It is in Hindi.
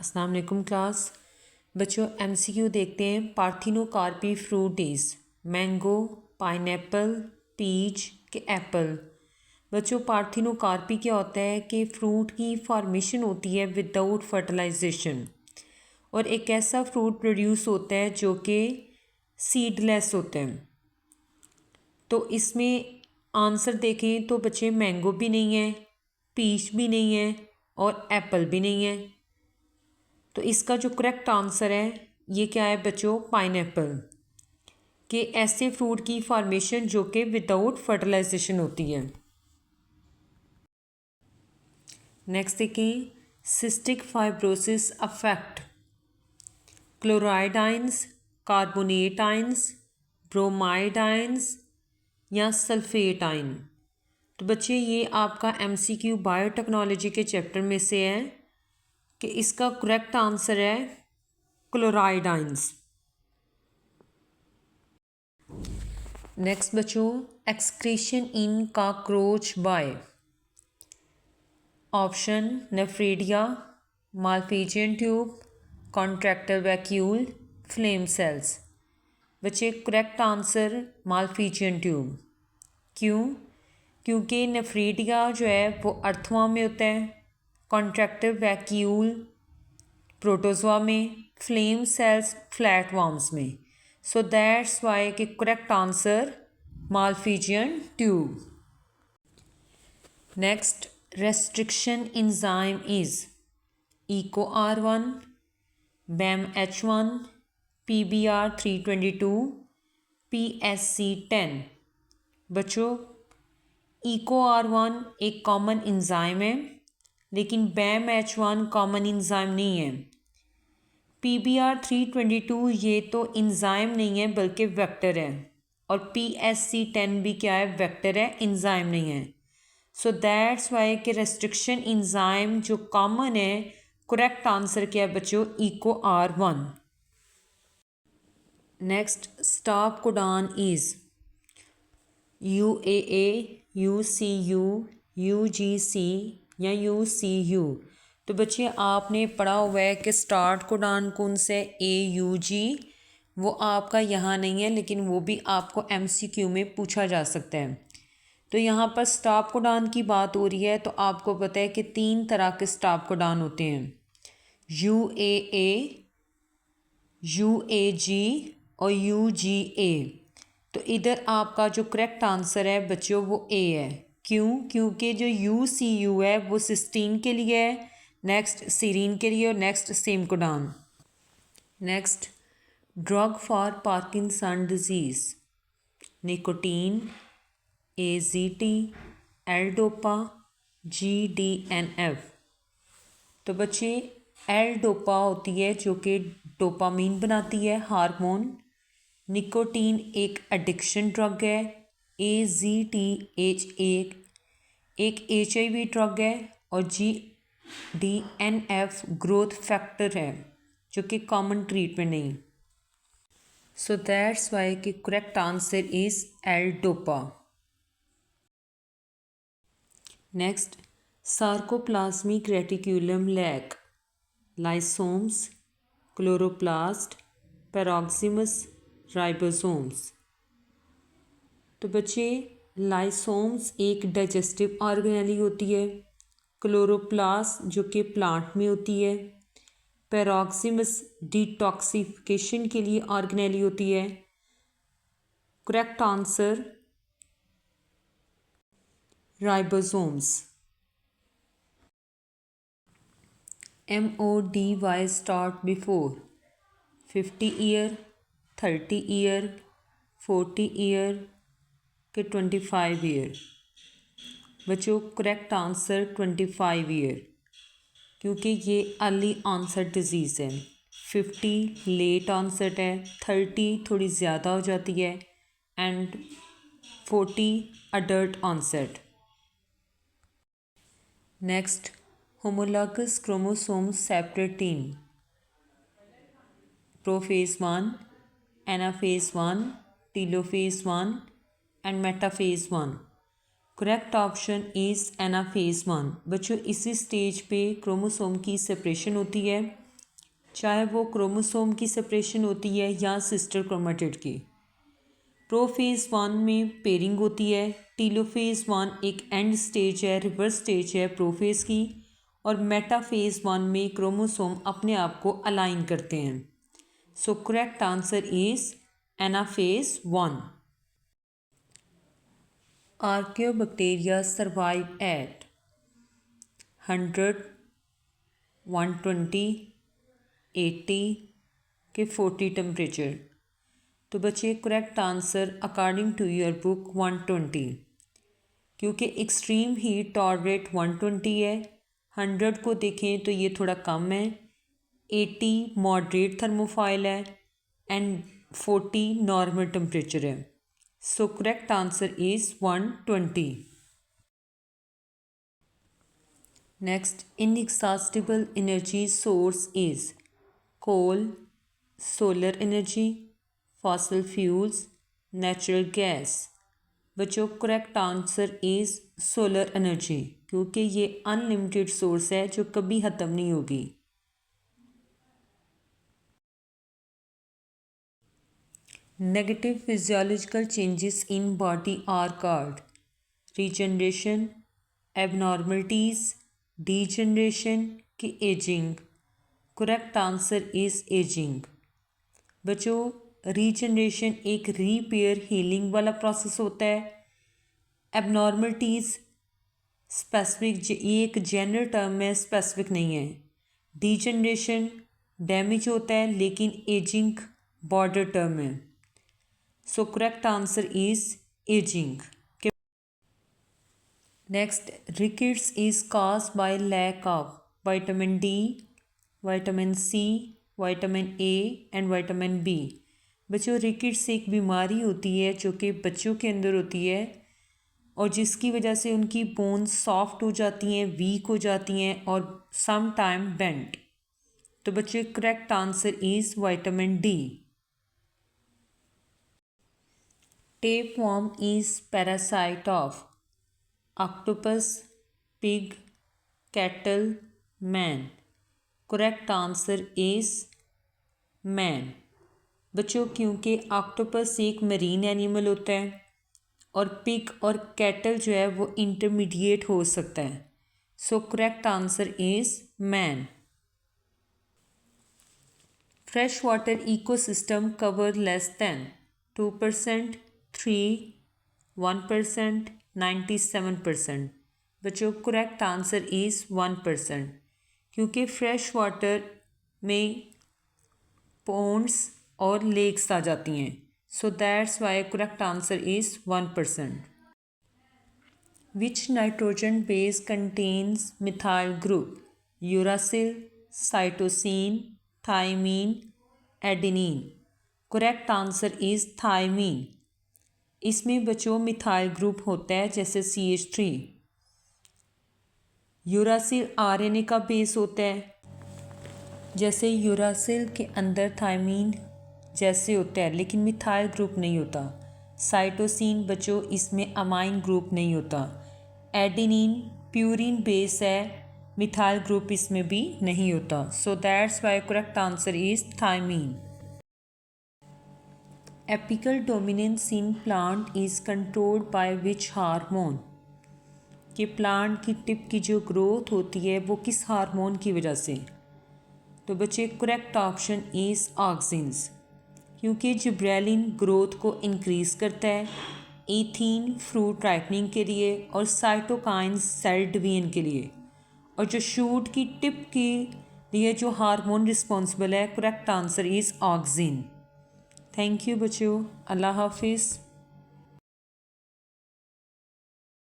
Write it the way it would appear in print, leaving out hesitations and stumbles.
अस्सलाम वालेकुम क्लास। बच्चों एमसीक्यू देखते हैं। Parthenocarpy fruit is mango, pineapple, peach के एप्पल। बच्चों पार्थिनोकार्पी क्या होता है कि फ्रूट की फॉर्मेशन होती है विदाउट फर्टिलाइजेशन, और एक ऐसा फ्रूट प्रोड्यूस होता है जो कि सीडलेस होता है। तो इसमें आंसर देखें तो बच्चे मैंगो भी नहीं है, पीच भी नहीं है और एप्पल भी नहीं है। तो इसका जो करेक्ट आंसर है ये क्या है बच्चों, पाइनएप्पल। कि ऐसे फ्रूट की फॉर्मेशन जो कि विदाउट फर्टिलाइजेशन होती है। नेक्स्ट देखें, cystic fibrosis affect chloride ions, carbonate ions, bromide ions या सल्फेट आयन। तो बच्चे ये आपका एमसीक्यू बायोटेक्नोलॉजी के चैप्टर में से है कि इसका करेक्ट आंसर है क्लोराइड आयंस। नेक्स्ट बच्चों, excretion in cockroach by option nephridia, Malpighian tube, contractor vacuole, flame cells. बच्चे करेक्ट आंसर माल्पीजियन ट्यूब। क्यों? क्योंकि नेफ्रीडिया जो है वो अर्थवा में होता है, कॉन्ट्रैक्टर वैक्यूल प्रोटोजोआ में, फ्लेम सेल्स फ्लैट वर्म्स में। सो दैट्स वाई के correct answer Malpighian tube. Next, restriction enzyme is EcoR1, BAMH1, PBr322, PSC10। बच्चों EcoR1 एक कॉमन इंजाइम है, लेकिन BAMH1 कॉमन इंजाइम नहीं है। PBr322 ये तो इंजाइम नहीं है बल्कि वेक्टर है, और PSC10 भी क्या है, वेक्टर है, इंजाइम नहीं है। सो दैट्स वाई कि रेस्ट्रिक्शन इंजाइम जो कॉमन है, करेक्ट आंसर क्या है बच्चों, EcoR1। Next, stop codon is UAA, UCU, UGC या UCU। तो बच्चे आपने पढ़ा हुआ है कि स्टार्ट कोडान कौन से AUG, वो आपका यहाँ नहीं है, लेकिन वो भी आपको MCQ में पूछा जा सकता है। तो यहाँ पर स्टॉप कोडान की बात हो रही है, तो आपको पता है कि 3 तरह के स्टॉप कोडान होते हैं, UAA, UAG और UGA। तो इधर आपका जो करेक्ट आंसर है बच्चों वो A है। क्यों? क्योंकि जो UCU है वो सिस्टीन के लिए है, नेक्स्ट सीरीन के लिए, और नेक्स्ट सेमकोडान। Next, drug for Parkinson disease nicotine, AZT, L-डोपा, GDNF। तो बच्चे L-डोपा होती है जो कि डोपामीन बनाती है, हार्मोन। निकोटीन एक एडिक्शन ड्रग है। AZTH एक HIV ड्रग है, और GDNF ग्रोथ फैक्टर है जो कि कॉमन ट्रीटमेंट नहीं। सो दैट्स वाई कि करेक्ट आंसर इज L-डोपा। Next, sarcoplasmic reticulum lack lysosomes, chloroplast, peroxisomes, ribosomes. तो बच्चे लाइसोम्स एक डाइजेस्टिव ऑर्गेनेली होती है, क्लोरोप्लास्ट जो कि प्लांट में होती है, पेरोक्सिमस डिटॉक्सिफिकेशन के लिए ऑर्गेनेली होती है। Correct answer ribosomes. MODY start before 50 year, 30 year, 40 year के 25 ईयर। बच्चों करेक्ट आंसर 25 ईयर, क्योंकि ये अर्ली ऑनसेट डिजीज़ है। 50 लेट ऑनसेट है, 30 थोड़ी ज़्यादा हो जाती है, and 40 adult onset. Next, homologous chromosome separating prophase 1, anaphase 1, telophase 1 and metaphase 1। Correct option is anaphase 1। बच्चों इसी स्टेज पे क्रोमोसोम की सेपरेशन होती है, चाहे वो क्रोमोसोम की सेपरेशन होती है या सिस्टर क्रोमेटिड की। प्रोफेज़ 1 में पेयरिंग होती है। टीलोफेज़ 1 एक एंड स्टेज है, रिवर्स स्टेज है प्रोफेज़ की। और मेटाफेज़ 1 में क्रोमोसोम अपने आप को अलाइन करते हैं। So correct answer is anaphase 1। Archaebacteria survive at 100, 120, 80 के 40 टेम्परेचर। तो बच्चे correct answer according to your book 120, क्योंकि एक्सट्रीम हीट टॉलरेट 120 है। 100 को देखें तो ये थोड़ा कम है। 80 मॉडरेट थर्मोफाइल है एंड 40 नॉर्मल टेम्परेचर है। So correct answer is 120। Next, inexhaustible energy source is coal, solar energy, fossil fuels, natural gas. बच्चों correct answer is solar energy, क्योंकि ये अनलिमिटेड सोर्स है जो कभी ख़त्म नहीं होगी। Negative physiological changes in body are called regeneration, abnormalities, degeneration की ageing. Correct answer is ageing. बच्चों रीजनरेशन एक रीपेयर हीलिंग वाला प्रोसेस होता है। एबनॉर्मलिटीज़ स्पेसिफिक, ये एक जनरल टर्म है, स्पेसिफिक नहीं है। डीजनरेशन डैमेज होता है, लेकिन एजिंग बॉर्डर टर्म है। So correct answer is ageing. Next, rickets is caused by lack of vitamin D, vitamin C, vitamin A and vitamin B. बच्चों रिकेट्स एक बीमारी होती है जो कि बच्चों के अंदर होती है और जिसकी वजह से उनकी बोन्स सॉफ्ट हो जाती हैं, वीक हो जाती हैं और सम टाइम बेंट। तो बच्चे correct answer is vitamin D. Tapeworm is parasite of octopus, pig, cattle, man. Correct answer is man. बच्चों क्योंकि ऑक्टोपस एक मरीन एनिमल होता है और पिग और कैटल जो है वो इंटरमीडिएट हो सकता है। So correct answer is man. Fresh water ecosystem cover less than 2%, 3, 1%, 97%। बच्चों करेक्ट आंसर इज़ 1%, क्योंकि फ्रेश वाटर में पॉन्ड्स और लेक्स आ जाती हैं। So that's why correct answer is 1%। Which nitrogen base contains methyl group? Uracil, cytosine, thymine, adenine. Correct answer is thymine. इसमें बच्चों मिथाइल ग्रुप होता है जैसे CH3। यूरासिल RNA का बेस होता है, जैसे यूरासिल के अंदर थाइमीन जैसे होता है, लेकिन मिथाइल ग्रुप नहीं होता। साइटोसिन बच्चों इसमें अमाइन ग्रुप नहीं होता। एडेनिन प्यूरिन बेस है, मिथाइल ग्रुप इसमें भी नहीं होता। So that's why correct answer is thymine. Apical dominance in plant is controlled by which hormone? कि प्लांट की टिप की जो ग्रोथ होती है वो किस हार्मोन की वजह से? तो बच्चे करेक्ट ऑप्शन इज़ ऑक्सिन्स, क्योंकि जिब्रेलिन ग्रोथ को इंक्रीज़ करता है, एथीन फ्रूट राइपनिंग के लिए और साइटोकाइंस सेल डिवीजन के लिए। और जो शूट की टिप के लिए जो हार्मोन रिस्पॉन्सिबल है, correct answer is auxin. Thank you बच्चों, अल्लाह हाफिज़।